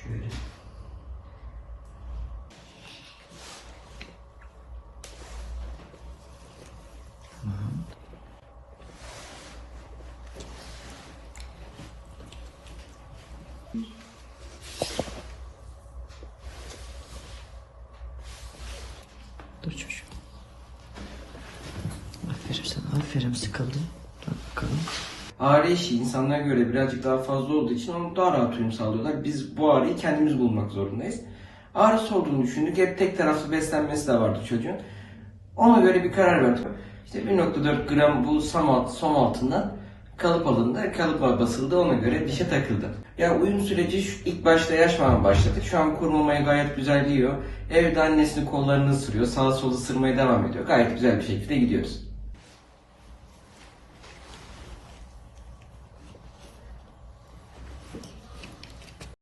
Şöyle. Tamam. Dur çocuğum. Aferin sana, aferin, sıkıldım. Dur bakalım. Ağrı eşiği insanlara göre birazcık daha fazla olduğu için onu daha rahat uyum sağlıyorlar. Biz bu ağrıyı kendimiz bulmak zorundayız. Ağrısı olduğunu düşündük. Hep tek taraflı beslenmesi de vardı çocuğun. Ona göre bir karar verdik. İşte 1,4 gram bu som altından kalıp alındı. Kalıba basıldı. Ona göre dişe takıldı. Ya uyum süreci ilk başta yaş mama başladık. Şu an kurulamayı gayet güzel yiyor. Evde annesinin kollarını ısırıyor. Sağa sola ısırmaya devam ediyor. Gayet güzel bir şekilde gidiyoruz.